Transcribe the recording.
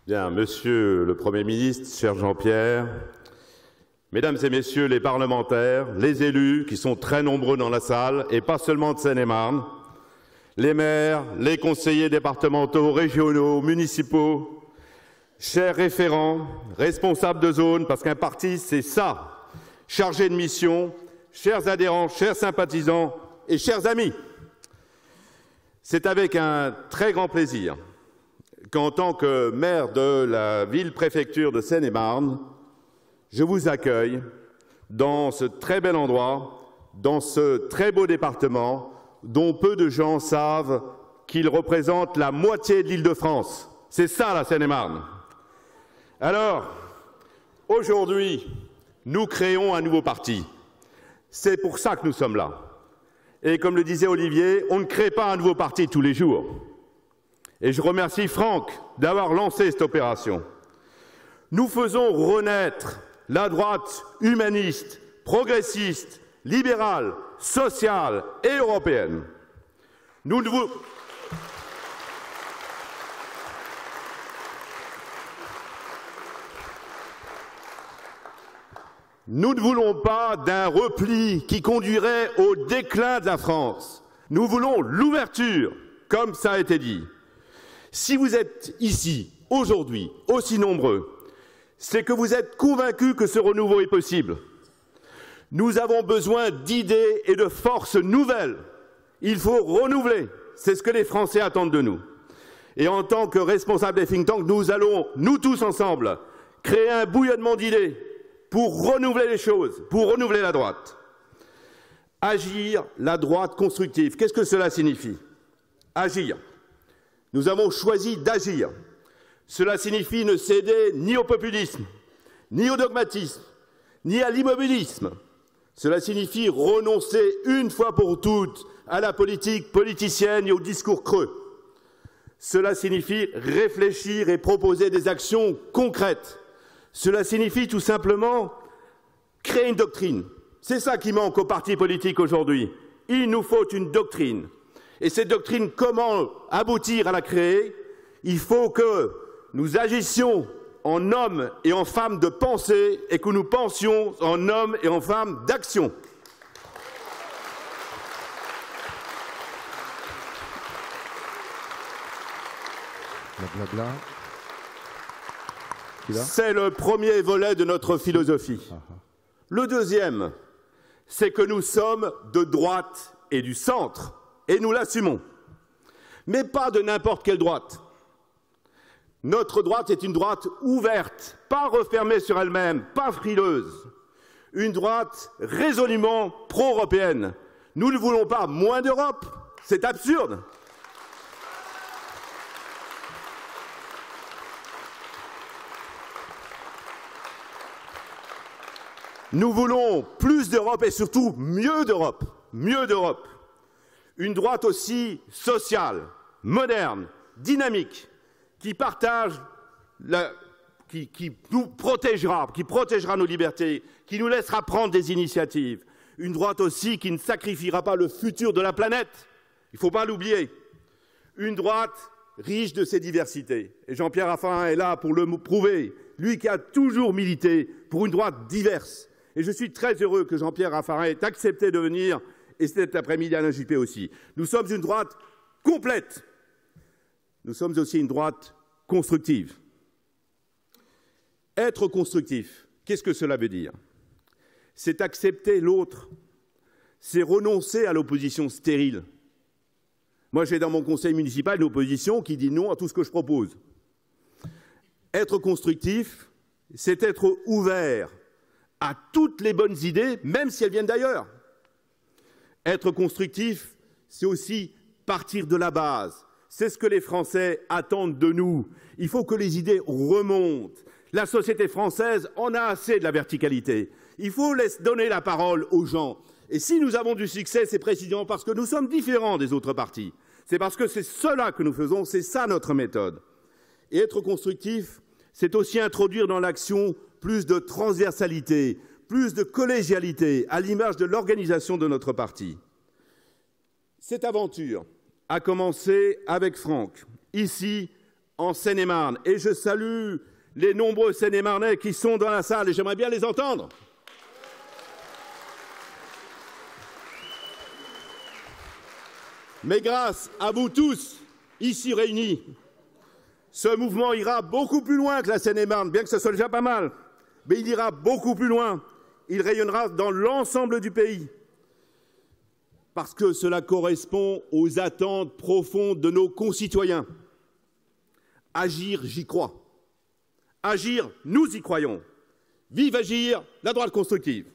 Bien, Monsieur le Premier ministre, cher Jean-Pierre, Mesdames et Messieurs les parlementaires, les élus qui sont très nombreux dans la salle, et pas seulement de Seine-et-Marne, les maires, les conseillers départementaux, régionaux, municipaux, chers référents, responsables de zone, parce qu'un parti, c'est ça, chargé de mission, chers adhérents, chers sympathisants et chers amis. C'est avec un très grand plaisir qu'en tant que maire de la ville-préfecture de Seine-et-Marne, je vous accueille dans ce très bel endroit, dans ce très beau département, dont peu de gens savent qu'il représente la moitié de l'Île-de-France. C'est ça, la Seine-et-Marne. Alors, aujourd'hui, nous créons un nouveau parti. C'est pour ça que nous sommes là. Et comme le disait Olivier, on ne crée pas un nouveau parti tous les jours. Et je remercie Franck d'avoir lancé cette opération. Nous faisons renaître la droite humaniste, progressiste, libérale, sociale et européenne. Nous ne voulons pas d'un repli qui conduirait au déclin de la France. Nous voulons l'ouverture, comme ça a été dit. Si vous êtes ici, aujourd'hui, aussi nombreux, c'est que vous êtes convaincus que ce renouveau est possible. Nous avons besoin d'idées et de forces nouvelles. Il faut renouveler. C'est ce que les Français attendent de nous. Et en tant que responsables des think tanks, nous allons, nous tous ensemble, créer un bouillonnement d'idées pour renouveler les choses, pour renouveler la droite. Agir la droite constructive. Qu'est-ce que cela signifie? Agir. Nous avons choisi d'agir. Cela signifie ne céder ni au populisme, ni au dogmatisme, ni à l'immobilisme. Cela signifie renoncer une fois pour toutes à la politique politicienne et au discours creux. Cela signifie réfléchir et proposer des actions concrètes. Cela signifie tout simplement créer une doctrine. C'est ça qui manque aux partis politiques aujourd'hui. Il nous faut une doctrine. Et cette doctrine, comment aboutir à la créer? Il faut que nous agissions en hommes et en femmes de pensée et que nous pensions en hommes et en femmes d'action. C'est le premier volet de notre philosophie. Le deuxième, c'est que nous sommes de droite et du centre, et nous l'assumons. Mais pas de n'importe quelle droite. Notre droite est une droite ouverte, pas refermée sur elle-même, pas frileuse. Une droite résolument pro-européenne. Nous ne voulons pas moins d'Europe, c'est absurde. Nous voulons plus d'Europe et surtout mieux d'Europe. Mieux d'Europe. Une droite aussi sociale, moderne, dynamique, qui partage, qui nous protégera, qui protégera nos libertés, qui nous laissera prendre des initiatives. Une droite aussi qui ne sacrifiera pas le futur de la planète. Il ne faut pas l'oublier. Une droite riche de ses diversités. Et Jean-Pierre Raffarin est là pour le prouver. Lui qui a toujours milité pour une droite diverse. Et je suis très heureux que Jean-Pierre Raffarin ait accepté de venir, et cet après-midi Alain Juppé aussi. Nous sommes une droite complète. Nous sommes aussi une droite constructive. Être constructif, qu'est-ce que cela veut dire? C'est accepter l'autre. C'est renoncer à l'opposition stérile. Moi, j'ai dans mon conseil municipal une opposition qui dit non à tout ce que je propose. Être constructif, c'est être ouvert à toutes les bonnes idées, même si elles viennent d'ailleurs. Être constructif, c'est aussi partir de la base. C'est ce que les Français attendent de nous. Il faut que les idées remontent. La société française en a assez de la verticalité. Il faut laisser donner la parole aux gens. Et si nous avons du succès, c'est précisément parce que nous sommes différents des autres partis. C'est parce que c'est cela que nous faisons, c'est ça notre méthode. Et être constructif, c'est aussi introduire dans l'action plus de transversalité, plus de collégialité, à l'image de l'organisation de notre parti. Cette aventure a commencé avec Franck, ici, en Seine-et-Marne. Et je salue les nombreux Seine-et-Marnais qui sont dans la salle et j'aimerais bien les entendre. Mais grâce à vous tous, ici réunis, ce mouvement ira beaucoup plus loin que la Seine-et-Marne, bien que ce soit déjà pas mal. Mais il ira beaucoup plus loin. Il rayonnera dans l'ensemble du pays. Parce que cela correspond aux attentes profondes de nos concitoyens. Agir, j'y crois. Agir, nous y croyons. Vive Agir, la droite constructive.